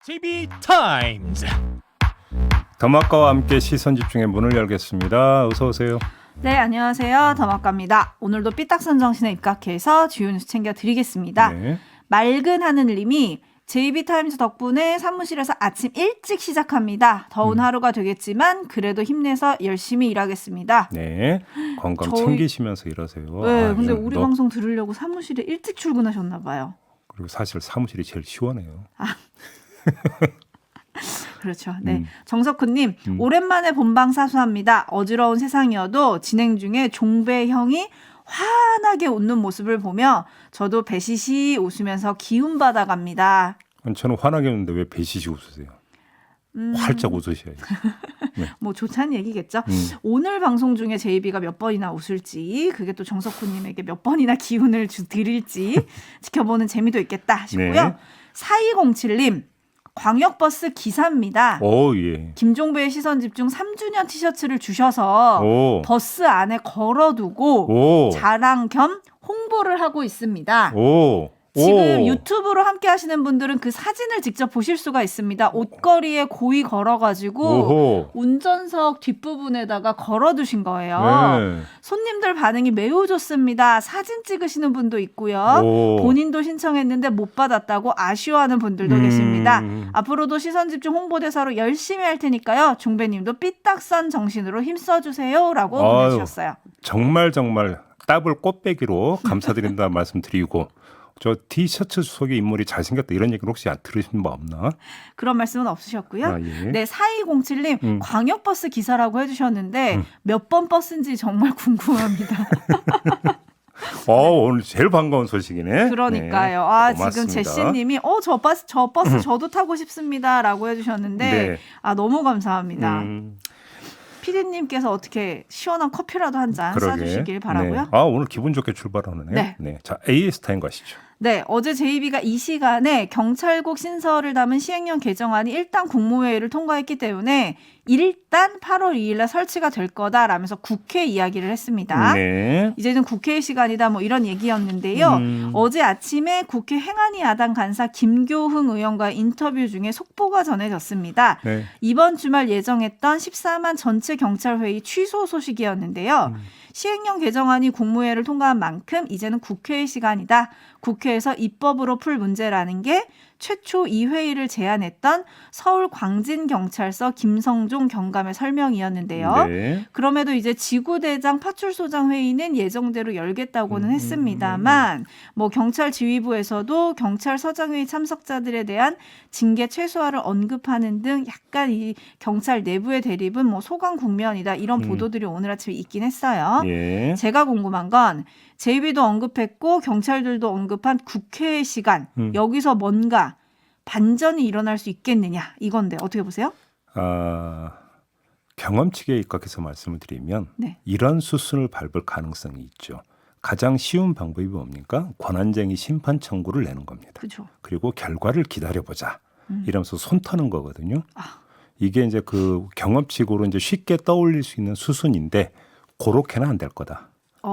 JB 타임즈. 더마카와 함께 시선 집중의 문을 열겠습니다. 어서 오세요. 네, 안녕하세요. 더마카입니다. 오늘도 삐딱선 정신에 입각해서 주요 뉴스 챙겨드리겠습니다. 네. 맑은 하늘님이 JB타임즈 덕분에 사무실에서 아침 일찍 시작합니다. 더운 하루가 되겠지만 그래도 힘내서 열심히 일하겠습니다. 네. 건강 챙기시면서 일하세요. 네, 근데 우리 방송 들으려고 사무실에 일찍 출근하셨나 봐요. 그리고 사실 사무실이 제일 시원해요. 그렇죠. 네. 정석훈님, 오랜만에 본방 사수합니다. 어지러운 세상이어도 진행 중에 종배 형이 환하게 웃는 모습을 보며 저도 배시시 웃으면서 기운 받아갑니다. 저는 환하게 웃는데 왜 배시시 웃으세요? 활짝 웃으셔야지. 뭐 좋다는 얘기겠죠. 오늘 방송 중에 제이비가 몇 번이나 웃을지, 그게 또 정석훈님에게 몇 번이나 기운을 드릴지 지켜보는 재미도 있겠다 싶고요. 네. 4207님, 광역버스 기사입니다. 오, 예. 김종배의 시선집중 3주년 티셔츠를 주셔서 오. 버스 안에 걸어두고 오. 자랑 겸 홍보를 하고 있습니다. 오. 지금 오. 유튜브로 함께 하시는 분들은 그 사진을 직접 보실 수가 있습니다. 옷걸이에 고이 걸어가지고 오호. 운전석 뒷부분에다가 걸어두신 거예요. 네. 손님들 반응이 매우 좋습니다. 사진 찍으시는 분도 있고요. 오. 본인도 신청했는데 못 받았다고 아쉬워하는 분들도 계십니다. 앞으로도 시선집중 홍보대사로 열심히 할 테니까요. 종배님도 삐딱선 정신으로 힘써주세요. 라고 보내주셨어요. 정말 더블 꽃배기로 감사드린다는 말씀 드리고, 저 티셔츠 속의 인물이 잘생겼다 이런 얘기는 혹시 안 들으신 바 없나? 그런 말씀은 없으셨고요. 아, 예. 네, 4207님 광역버스 기사라고 해주셨는데 몇 번 버스인지 정말 궁금합니다. 오늘 제일 반가운 소식이네. 그러니까요. 네, 지금 고맙습니다. 제시님이 저 버스 저도 타고 싶습니다라고 해주셨는데 네. 너무 감사합니다. 피디님께서 어떻게 시원한 커피라도 한 잔 싸주시길 바라고요. 네. 오늘 기분 좋게 출발하네. 네. 자, AS 타임 가시죠. 네, 어제 JB가 이 시간에 경찰국 신설을 담은 시행령 개정안이 일단 국무회의를 통과했기 때문에 일단 8월 2일 날 설치가 될 거다라면서 국회 이야기를 했습니다. 네. 이제는 국회의 시간이다 뭐 이런 얘기였는데요. 어제 아침에 국회 행안위 야당 간사 김교흥 의원과 인터뷰 중에 속보가 전해졌습니다. 네. 이번 주말 예정했던 14만 전체 경찰회의 취소 소식이었는데요. 시행령 개정안이 국무회의를 통과한 만큼 이제는 국회의 시간이다. 국회에서 입법으로 풀 문제라는 게 최초 이 회의를 제안했던 서울 광진경찰서 김성종 경감의 설명이었는데요. 네. 그럼에도 이제 지구대장 파출소장 회의는 예정대로 열겠다고는 했습니다만 뭐 경찰 지휘부에서도 경찰서장 회의 참석자들에 대한 징계 최소화를 언급하는 등 약간 이 경찰 내부의 대립은 뭐 소강 국면이다 이런 보도들이 오늘 아침에 있긴 했어요. 예. 제가 궁금한 건 JB도 언급했고 경찰들도 언급한 국회의 시간 여기서 뭔가 반전이 일어날 수 있겠느냐 이건데 어떻게 보세요? 경험치에 입각해서 말씀을 드리면 네. 이런 수순을 밟을 가능성이 있죠. 가장 쉬운 방법이 뭡니까? 권한쟁의 심판 청구를 내는 겁니다. 그렇죠. 그리고 결과를 기다려보자. 이러면서 손 터는 거거든요. 이게 이제 그 경험치고로 이제 쉽게 떠올릴 수 있는 수순인데 그렇게는 안 될 거다.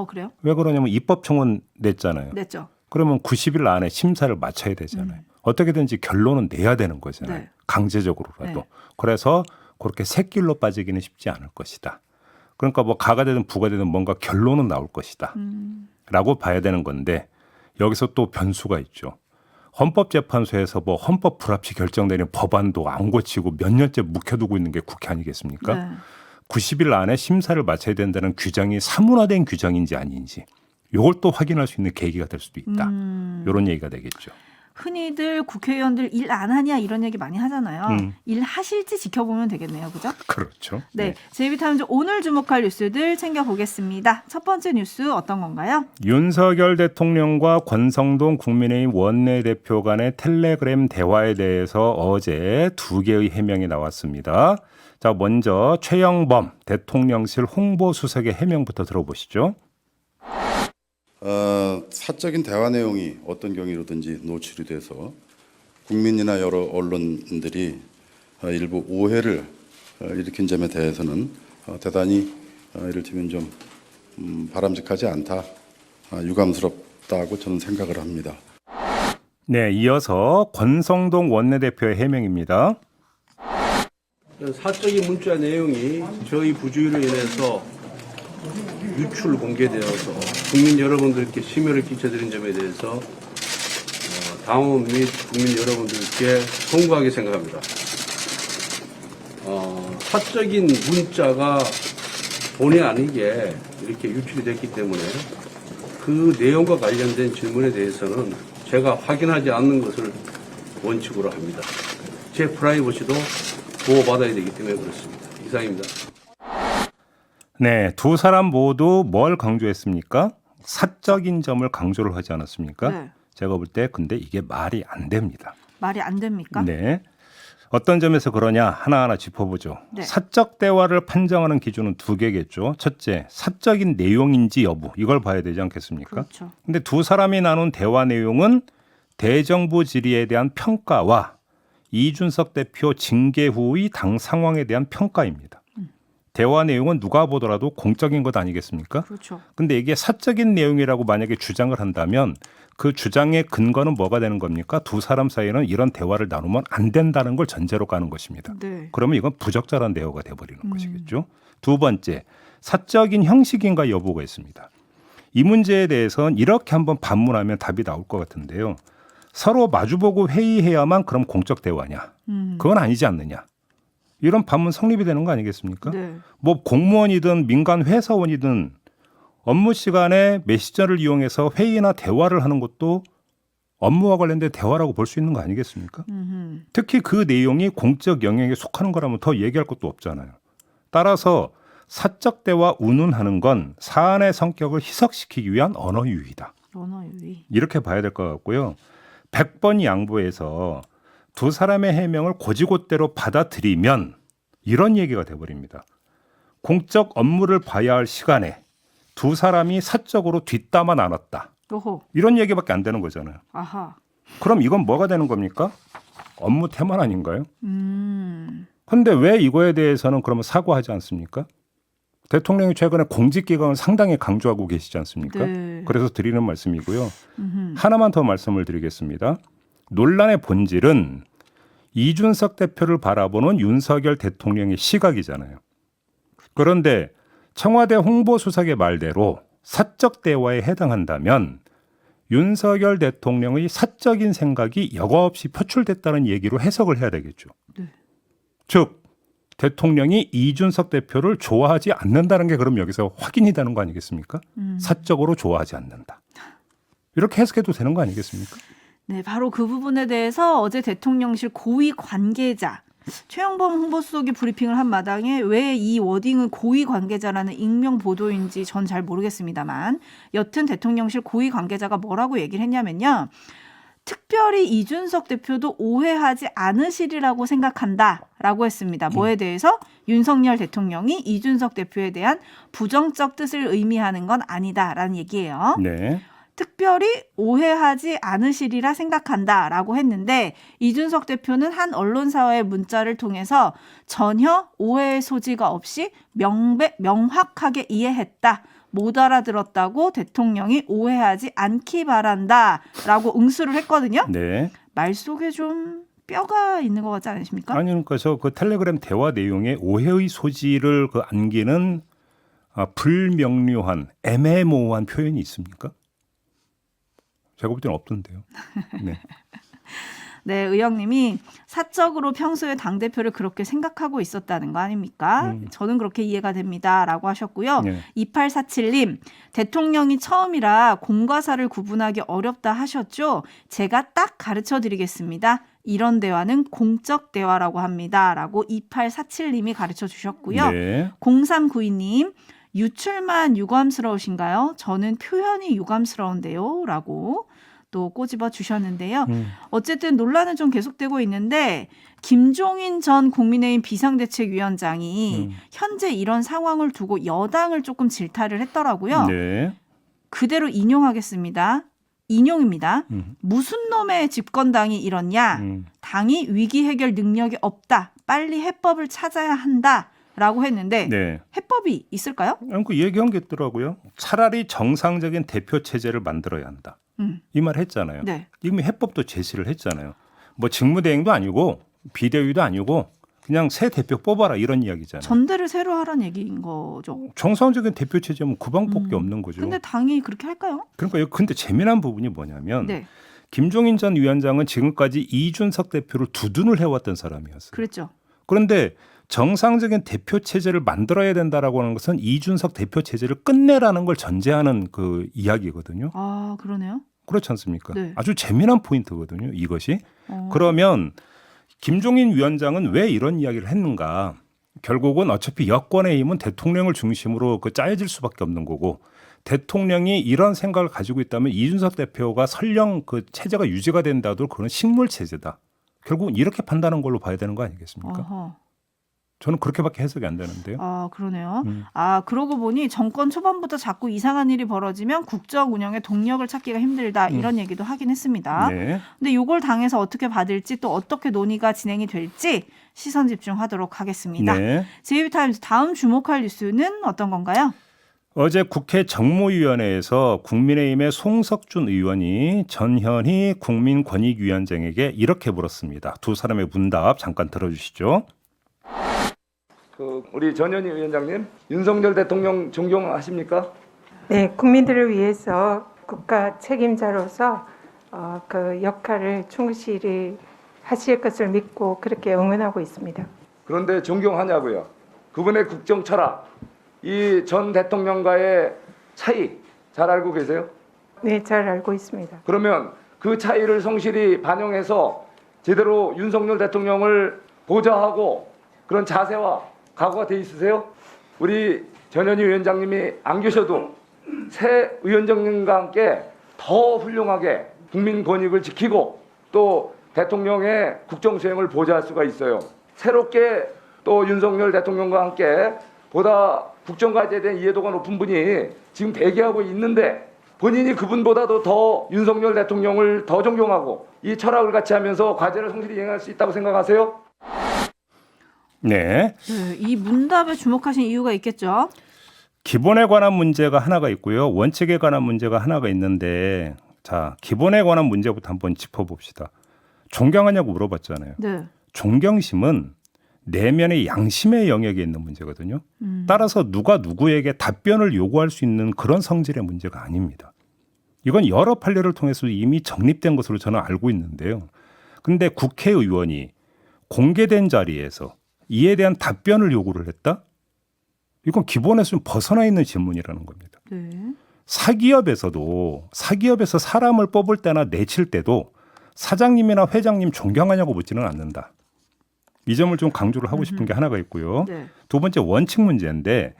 그래요? 왜 그러냐면 입법청원 냈잖아요. 냈죠. 그러면 90일 안에 심사를 마쳐야 되잖아요. 어떻게든지 결론은 내야 되는 거잖아요. 네. 강제적으로라도. 네. 그래서 그렇게 새길로 빠지기는 쉽지 않을 것이다. 그러니까 뭐 가가 되든 부가 되든 뭔가 결론은 나올 것이다. 라고 봐야 되는 건데 여기서 또 변수가 있죠. 헌법재판소에서 뭐 헌법 불합치 결정되는 법안도 안 고치고 몇 년째 묵혀두고 있는 게 국회 아니겠습니까? 네. 90일 안에 심사를 마쳐야 된다는 규정이 사문화된 규정인지 아닌지 이걸 또 확인할 수 있는 계기가 될 수도 있다. 이런 얘기가 되겠죠. 흔히들 국회의원들 일 안 하냐 이런 얘기 많이 하잖아요. 일 하실지 지켜보면 되겠네요. 그죠? 그렇죠. 네. JB타임즈 오늘 주목할 뉴스들 챙겨보겠습니다. 첫 번째 뉴스 어떤 건가요? 윤석열 대통령과 권성동 국민의힘 원내대표 간의 텔레그램 대화에 대해서 어제 2개의 해명이 나왔습니다. 자, 먼저 최영범 대통령실 홍보수석의 해명부터 들어보시죠. 사적인 대화 내용이 어떤 경위로든지 노출이 돼서 국민이나 여러 언론들이 일부 오해를 일으킨 점에 대해서는 대단히 이를테면 좀 바람직하지 않다, 유감스럽다고 저는 생각을 합니다. 네, 이어서 권성동 원내대표의 해명입니다. 사적인 문자 내용이 저희 부주의로 인해서 유출 공개되어서 국민 여러분들께 심려를 끼쳐드린 점에 대해서 당원 및 국민 여러분들께 송구하게 생각합니다. 사적인 문자가 본의 아니게 이렇게 유출이 됐기 때문에 그 내용과 관련된 질문에 대해서는 제가 확인하지 않는 것을 원칙으로 합니다. 제 프라이버시도 보호받아야 되기 때문에 그렇습니다. 이상입니다. 네, 두 사람 모두 뭘 강조했습니까? 사적인 점을 강조를 하지 않았습니까? 네. 제가 볼 때 근데 이게 말이 안 됩니다. 말이 안 됩니까? 네. 어떤 점에서 그러냐 하나하나 짚어보죠. 네. 사적 대화를 판정하는 기준은 두 개겠죠. 첫째, 사적인 내용인지 여부 이걸 봐야 되지 않겠습니까? 그렇죠. 근데 두 사람이 나눈 대화 내용은 대정부 질의에 대한 평가와 이준석 대표 징계 후의 당 상황에 대한 평가입니다. 대화 내용은 누가 보더라도 공적인 것 아니겠습니까? 그렇죠. 근데 이게 사적인 내용이라고 만약에 주장을 한다면 그 주장의 근거는 뭐가 되는 겁니까? 두 사람 사이에는 이런 대화를 나누면 안 된다는 걸 전제로 가는 것입니다. 네. 그러면 이건 부적절한 대화가 돼버리는 것이겠죠. 두 번째, 사적인 형식인가 여부가 있습니다. 이 문제에 대해서는 이렇게 한번 반문하면 답이 나올 것 같은데요. 서로 마주보고 회의해야만 그럼 공적 대화냐? 그건 아니지 않느냐? 이런 반문 성립이 되는 거 아니겠습니까? 네. 뭐 공무원이든 민간 회사원이든 업무 시간에 메시저를 이용해서 회의나 대화를 하는 것도 업무와 관련된 대화라고 볼 수 있는 거 아니겠습니까? 특히 그 내용이 공적 영역에 속하는 거라면 더 얘기할 것도 없잖아요. 따라서 사적 대화 운운하는 건 사안의 성격을 희석시키기 위한 언어 유희다. 언어 유희. 이렇게 봐야 될 것 같고요. 100번 양보해서 두 사람의 해명을 고지고대로 받아들이면 이런 얘기가 돼버립니다. 공적 업무를 봐야 할 시간에 두 사람이 사적으로 뒷담화 나눴다. 오호. 이런 얘기밖에 안 되는 거잖아요. 아하. 그럼 이건 뭐가 되는 겁니까? 업무 태만 아닌가요? 그런데 왜 이거에 대해서는 그러면 사과하지 않습니까? 대통령이 최근에 공직기강을 상당히 강조하고 계시지 않습니까? 네. 그래서 드리는 말씀이고요. 하나만 더 말씀을 드리겠습니다. 논란의 본질은 이준석 대표를 바라보는 윤석열 대통령의 시각이잖아요. 그런데 청와대 홍보수석의 말대로 사적 대화에 해당한다면 윤석열 대통령의 사적인 생각이 여과 없이 표출됐다는 얘기로 해석을 해야 되겠죠. 네. 즉 대통령이 이준석 대표를 좋아하지 않는다는 게 그럼 여기서 확인이 되는 거 아니겠습니까? 사적으로 좋아하지 않는다. 이렇게 해석해도 되는 거 아니겠습니까? 네, 바로 그 부분에 대해서 어제 대통령실 고위 관계자 최영범 홍보수석이 브리핑을 한 마당에 왜 이 워딩은 고위 관계자라는 익명 보도인지 전 잘 모르겠습니다만 여튼 대통령실 고위 관계자가 뭐라고 얘기를 했냐면요. 특별히 이준석 대표도 오해하지 않으시리라고 생각한다라고 했습니다. 뭐에 대해서? 윤석열 대통령이 이준석 대표에 대한 부정적 뜻을 의미하는 건 아니다라는 얘기예요. 네. 특별히 오해하지 않으시리라 생각한다라고 했는데 이준석 대표는 한 언론사와의 문자를 통해서 전혀 오해의 소지가 없이 명확하게 이해했다. 못 알아들었다고 대통령이 오해하지 않기 바란다라고 응수를 했거든요. 네. 말 속에 좀 뼈가 있는 것 같지 않으십니까? 아니 그러니까 저 그 텔레그램 대화 내용에 오해의 소지를 그 안기는 불명료한 애매모호한 표현이 있습니까? 제가 볼 때는 없던데요. 네. 네, 의원님이 사적으로 평소에 당대표를 그렇게 생각하고 있었다는 거 아닙니까? 저는 그렇게 이해가 됩니다. 라고 하셨고요. 네. 2847님, 대통령이 처음이라 공과 사를 구분하기 어렵다 하셨죠? 제가 딱 가르쳐 드리겠습니다. 이런 대화는 공적 대화라고 합니다. 라고 2847님이 가르쳐 주셨고요. 네. 0392님, 유출만 유감스러우신가요? 저는 표현이 유감스러운데요. 라고 또 꼬집어 주셨는데요. 어쨌든 논란은 좀 계속되고 있는데 김종인 전 국민의힘 비상대책위원장이 현재 이런 상황을 두고 여당을 조금 질타를 했더라고요. 네. 그대로 인용하겠습니다. 인용입니다. 무슨 놈의 집권당이 이렇냐. 당이 위기 해결 능력이 없다. 빨리 해법을 찾아야 한다. 라고 했는데 네. 해법이 있을까요? 그 얘기한 게 있더라고요. 차라리 정상적인 대표 체제를 만들어야 한다. 이 말 했잖아요. 네. 이미 해법도 제시를 했잖아요. 뭐 직무대행도 아니고 비대위도 아니고 그냥 새 대표 뽑아라 이런 이야기잖아요. 전대를 새로 하라는 얘기인 거죠. 정상적인 대표 체제면 그 방법밖에 없는 거죠. 근데 당이 그렇게 할까요? 그러니까 근데 재미난 부분이 뭐냐면 네. 김종인 전 위원장은 지금까지 이준석 대표를 두둔을 해왔던 사람이었어요. 그랬죠. 그런데 정상적인 대표 체제를 만들어야 된다라고 하는 것은 이준석 대표 체제를 끝내라는 걸 전제하는 그 이야기거든요. 아, 그러네요. 그렇지 않습니까? 네. 아주 재미난 포인트거든요. 이것이. 그러면 김종인 위원장은 왜 이런 이야기를 했는가? 결국은 어차피 여권의 힘은 대통령을 중심으로 그 짜여질 수밖에 없는 거고 대통령이 이런 생각을 가지고 있다면 이준석 대표가 설령 그 체제가 유지가 된다도 그건 식물 체제다. 결국은 이렇게 판단한 걸로 봐야 되는 거 아니겠습니까? 어허. 저는 그렇게밖에 해석이 안 되는데요. 아, 그러네요. 아, 그러고 보니 정권 초반부터 자꾸 이상한 일이 벌어지면 국정 운영에 동력을 찾기가 힘들다. 이런 얘기도 하긴 했습니다. 네. 근데 이걸 당에서 어떻게 받을지 또 어떻게 논의가 진행이 될지 시선 집중하도록 하겠습니다. 네. 제이비타임즈 다음 주목할 뉴스는 어떤 건가요? 어제 국회 정무위원회에서 국민의힘의 송석준 의원이 전현희 국민권익위원장에게 이렇게 물었습니다. 두 사람의 문답 잠깐 들어주시죠. 우리 전현희 위원장님, 윤석열 대통령 존경하십니까? 네, 국민들을 위해서 국가 책임자로서 그 역할을 충실히 하실 것을 믿고 그렇게 응원하고 있습니다. 그런데 존경하냐고요? 그분의 국정 철학, 이 전 대통령과의 차이 잘 알고 계세요? 네, 잘 알고 있습니다. 그러면 그 차이를 성실히 반영해서 제대로 윤석열 대통령을 보좌하고 그런 자세와 각오가 돼 있으세요? 우리 전현희 위원장님이 안 계셔도 새 위원장님과 함께 더 훌륭하게 국민 권익을 지키고 또 대통령의 국정 수행을 보좌할 수가 있어요. 새롭게 또 윤석열 대통령과 함께 보다 국정과제에 대한 이해도가 높은 분이 지금 대기하고 있는데 본인이 그분보다도 더 윤석열 대통령을 더 존경하고 이 철학을 같이 하면서 과제를 성실히 이행할 수 있다고 생각하세요? 네. 네, 이 문답에 주목하신 이유가 있겠죠? 기본에 관한 문제가 하나가 있고요. 원칙에 관한 문제가 하나가 있는데 자, 기본에 관한 문제부터 한번 짚어봅시다. 존경하냐고 물어봤잖아요. 네. 존경심은 내면의 양심의 영역에 있는 문제거든요. 따라서 누가 누구에게 답변을 요구할 수 있는 그런 성질의 문제가 아닙니다. 이건 여러 판례를 통해서 이미 정립된 것으로 저는 알고 있는데요. 근데 국회의원이 공개된 자리에서 이에 대한 답변을 요구를 했다? 이건 기본에서 좀 벗어나 있는 질문이라는 겁니다. 네. 사기업에서 사람을 뽑을 때나 내칠 때도 사장님이나 회장님 존경하냐고 묻지는 않는다. 이 점을 좀 강조를 하고 싶은 게 하나가 있고요. 네. 두 번째 원칙 문제인데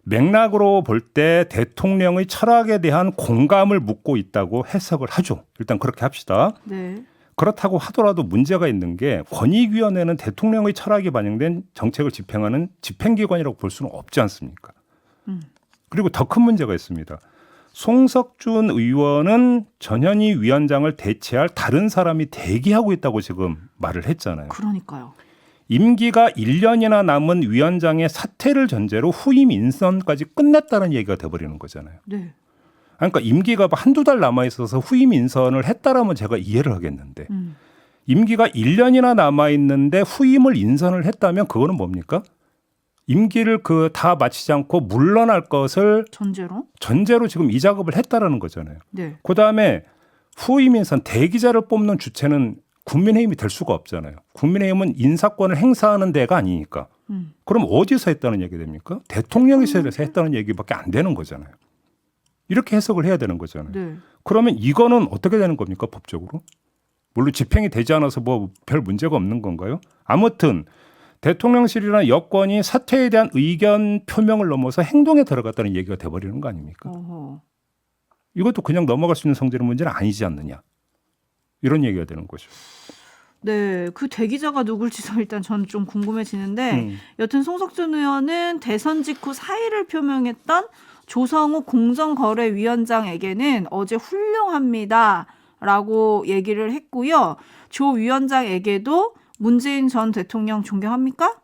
맥락으로 볼 때 대통령의 철학에 대한 공감을 묻고 있다고 해석을 하죠. 일단 그렇게 합시다. 네. 그렇다고 하더라도 문제가 있는 게 권익위원회는 대통령의 철학이 반영된 정책을 집행하는 집행기관이라고 볼 수는 없지 않습니까? 그리고 더 큰 문제가 있습니다. 송석준 의원은 전현희 위원장을 대체할 다른 사람이 대기하고 있다고 지금 말을 했잖아요. 그러니까요. 임기가 1년이나 남은 위원장의 사퇴를 전제로 후임 인선까지 끝냈다는 얘기가 돼버리는 거잖아요. 네. 그러니까 임기가 한두 달 남아 있어서 후임 인선을 했다라면 제가 이해를 하겠는데 임기가 1년이나 남아 있는데 후임을 인선을 했다면 그거는 뭡니까? 임기를 다 마치지 않고 물러날 것을 전제로 지금 이 작업을 했다라는 거잖아요. 네. 그다음에 후임 인선 대기자를 뽑는 주체는 국민의힘이 될 수가 없잖아요. 국민의힘은 인사권을 행사하는 데가 아니니까. 그럼 어디서 했다는 얘기 됩니까? 대통령에서 했다는 얘기밖에 안 되는 거잖아요. 이렇게 해석을 해야 되는 거잖아요. 네. 그러면 이거는 어떻게 되는 겁니까? 법적으로? 물론 집행이 되지 않아서 뭐 별 문제가 없는 건가요? 아무튼 대통령실이나 여권이 사퇴에 대한 의견 표명을 넘어서 행동에 들어갔다는 얘기가 돼버리는 거 아닙니까? 어허. 이것도 그냥 넘어갈 수 있는 성질의 문제는 아니지 않느냐. 이런 얘기가 되는 거죠. 네, 그 대기자가 누굴지도 일단 저는 좀 궁금해지는데 여튼 송석준 의원은 대선 직후 사의를 표명했던 조성욱 공정거래위원장에게는 어제 훌륭합니다라고 얘기를 했고요. 조 위원장에게도 문재인 전 대통령 존경합니까?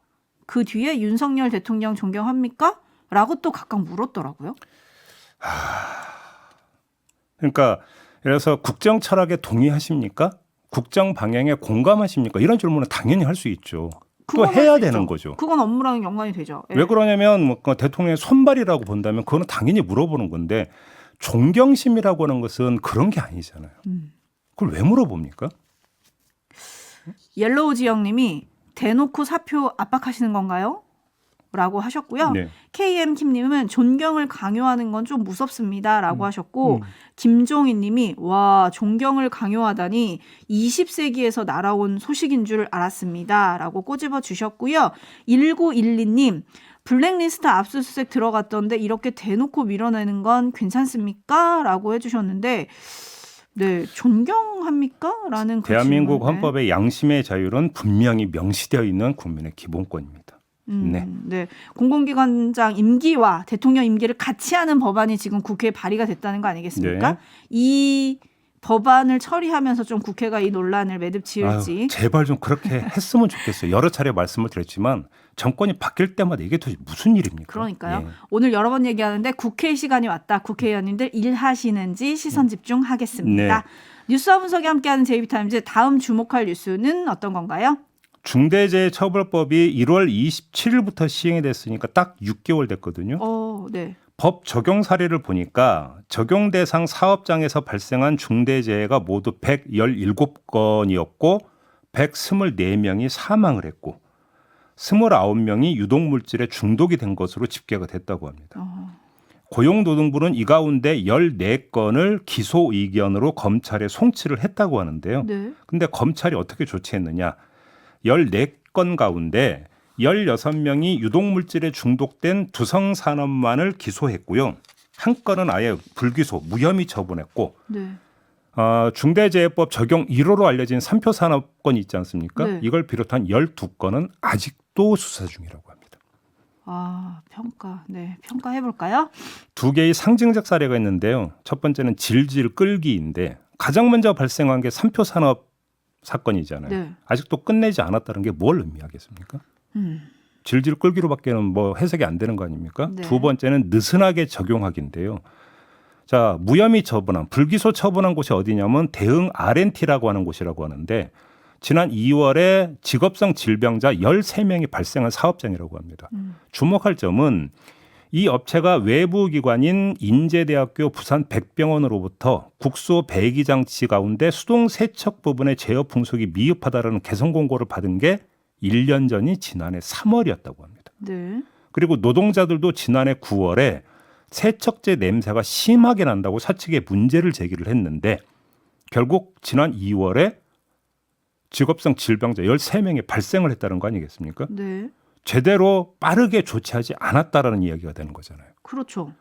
그 뒤에 윤석열 대통령 존경합니까? 라고 또 각각 물었더라고요. 그러니까 그래서 국정 철학에 동의하십니까? 국정 방향에 공감하십니까? 이런 질문은 당연히 할 수 있죠. 또 그건 해야 할수 되는 있죠. 거죠. 그건 업무랑 연관이 되죠. 예. 왜 그러냐면 뭐 대통령의 손발이라고 본다면 그거는 당연히 물어보는 건데 존경심이라고 하는 것은 그런 게 아니잖아요. 그걸 왜 물어봅니까? 옐로우 지영님이 대놓고 사표 압박하시는 건가요? 라고 하셨고요. 네. KM 킴님은 존경을 강요하는 건 좀 무섭습니다라고 하셨고 김종희님이 와 존경을 강요하다니 20세기에서 날아온 소식인 줄 알았습니다라고 꼬집어 주셨고요. 1912님 블랙리스트 압수수색 들어갔던데 이렇게 대놓고 밀어내는 건 괜찮습니까? 라고 해주셨는데 네 존경합니까? 라는 그 대한민국 질문. 헌법의 양심의 자유는 분명히 명시되어 있는 국민의 기본권입니다. 네. 네. 공공기관장 임기와 대통령 임기를 같이 하는 법안이 지금 국회에 발의가 됐다는 거 아니겠습니까? 네. 이 법안을 처리하면서 좀 국회가 이 논란을 매듭 지을지. 아유, 제발 좀 그렇게 했으면 좋겠어요. 여러 차례 말씀을 드렸지만 정권이 바뀔 때마다 이게 도대체 무슨 일입니까? 그러니까요. 예. 오늘 여러 번 얘기하는데 국회 시간이 왔다. 국회의원님들 일하시는지 시선 집중하겠습니다. 네. 뉴스와 분석이 함께하는 제이비타임즈 다음 주목할 뉴스는 어떤 건가요? 중대재해처벌법이 1월 27일부터 시행이 됐으니까 딱 6개월 됐거든요. 네. 법 적용 사례를 보니까 적용 대상 사업장에서 발생한 중대재해가 모두 117건이었고 124명이 사망을 했고 29명이 유독물질에 중독이 된 것으로 집계가 됐다고 합니다. 고용노동부는 이 가운데 14건을 기소 의견으로 검찰에 송치를 했다고 하는데요. 네. 근데 검찰이 어떻게 조치했느냐. 14건 가운데 16명이 유독물질에 중독된 두성산업만을 기소했고요. 한 건은 아예 불기소, 무혐의 처분했고 네. 중대재해법 적용 1호로 알려진 삼표산업건이 있지 않습니까? 네. 이걸 비롯한 12건은 아직도 수사 중이라고 합니다. 평가. 네. 평가해볼까요? 두 개의 상징적 사례가 있는데요. 첫 번째는 질질 끌기인데 가장 먼저 발생한 게 삼표산업 사건이잖아요. 네. 아직도 끝내지 않았다는 게 뭘 의미하겠습니까? 질질 끌기로밖에는 뭐 해석이 안 되는 거 아닙니까? 네. 두 번째는 느슨하게 적용하기인데요. 자, 무혐의 처분한, 불기소 처분한 곳이 어디냐면 대응 R&T라고 하는 곳이라고 하는데 지난 2월에 직업성 질병자 13명이 발생한 사업장이라고 합니다. 주목할 점은 이 업체가 외부 기관인 인제대학교 부산100병원으로부터 국소 배기 장치 가운데 수동 세척 부분의 제어 풍속이 미흡하다라는 개선 공고를 받은 게 1년 전이 지난해 3월이었다고 합니다. 네. 그리고 노동자들도 지난해 9월에 세척제 냄새가 심하게 난다고 사측에 문제를 제기를 했는데 결국 지난 2월에 직업성 질병자 13명이 발생을 했다는 거 아니겠습니까? 네. 제대로 빠르게 조치하지 않았다라는 이야기가 되는 거잖아요. 그렇죠.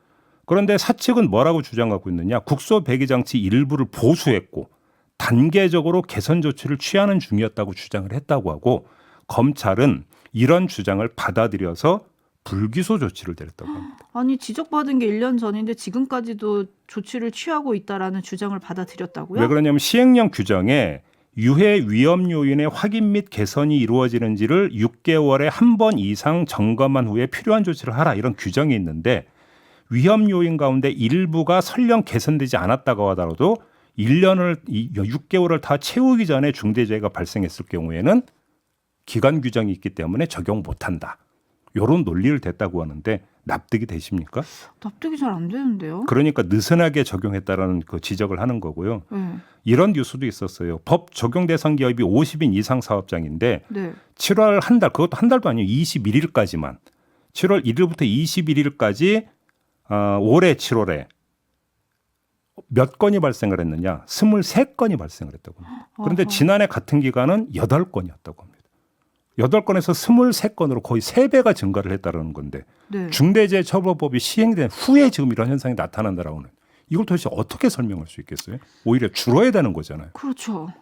그런데 사측은 뭐라고 주장하고 있느냐. 국소 배기장치 일부를 보수했고 단계적으로 개선 조치를 취하는 중이었다고 주장을 했다고 하고 검찰은 이런 주장을 받아들여서 불기소 조치를 내렸다고 합니다. 아니 지적받은 게 1년 전인데 지금까지도 조치를 취하고 있다라는 주장을 받아들였다고요? 왜 그러냐면 시행령 규정에 유해 위험 요인의 확인 및 개선이 이루어지는지를 6개월에 한 번 이상 점검한 후에 필요한 조치를 하라 이런 규정이 있는데 위험 요인 가운데 일부가 설령 개선되지 않았다고 하더라도 6개월을 다 채우기 전에 중대재해가 발생했을 경우에는 기간 규정이 있기 때문에 적용 못한다. 이런 논리를 댔다고 하는데 납득이 되십니까? 납득이 잘 안 되는데요. 그러니까 느슨하게 적용했다라는 그 지적을 하는 거고요. 이런 뉴스도 있었어요. 법 적용 대상 기업이 50인 이상 사업장인데 네. 7월 한 달, 그것도 한 달도 아니에요. 21일까지만. 7월 1일부터 21일까지 올해 7월에 몇 건이 발생을 했느냐? 23건이 발생을 했다고 합니다. 그런데 지난해 같은 기간은 8건이었다고 합니다. 8건에서 23건으로 거의 3배가 증가를 했다는 건데 네. 중대재해처벌법이 시행된 후에 지금 이런 현상이 나타난다라고 하는 이걸 도대체 어떻게 설명할 수 있겠어요? 오히려 줄어야 되는 거잖아요. 그렇죠.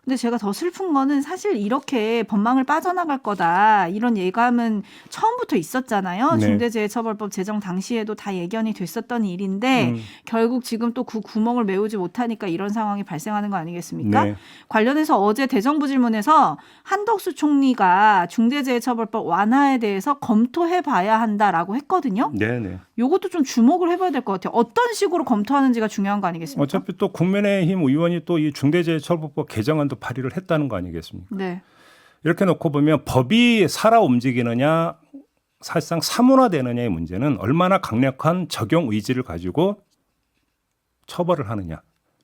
근데 제가 더 슬픈 거는 사실 이렇게 법망을 빠져나갈 거다 이런 예감은 처음부터 있었잖아요. 네. 중대재해처벌법 제정 당시에도 다 예견이 됐었던 일인데 결국 지금 또 그 구멍을 메우지 못하니까 이런 상황이 발생하는 거 아니겠습니까? 네. 관련해서 어제 대정부 질문에서 한덕수 총리가 중대재해처벌법 완화에 대해서 검토해봐야 한다라고 했거든요. 네네. 요것도 좀 주목을 해봐야 될 것 같아요. 어떤 식으로 검토하는지가 중요한 거 아니겠습니까? 어차피 또 국민의힘 의원이 또 이 중대재해처벌법 개정안도 발의를 했다는 거 아니겠습니까? 네. 이렇게 놓고 보면 법이 살아 움직이느냐 사실상 사문화되느냐의 문제는 얼마나 강력한 적용 의지를 가지고 처벌을 하느냐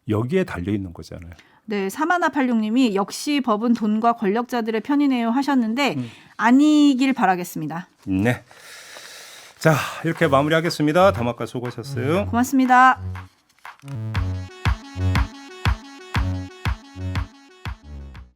여기에 달려 있는 거잖아요. 네, 사마나86님이 역시 법은 돈과 권력자들의 편이네요 하셨는데 아니길 바라겠습니다. 네. 자 이렇게 마무리하겠습니다. 담화가 수고하셨어요. 고맙습니다.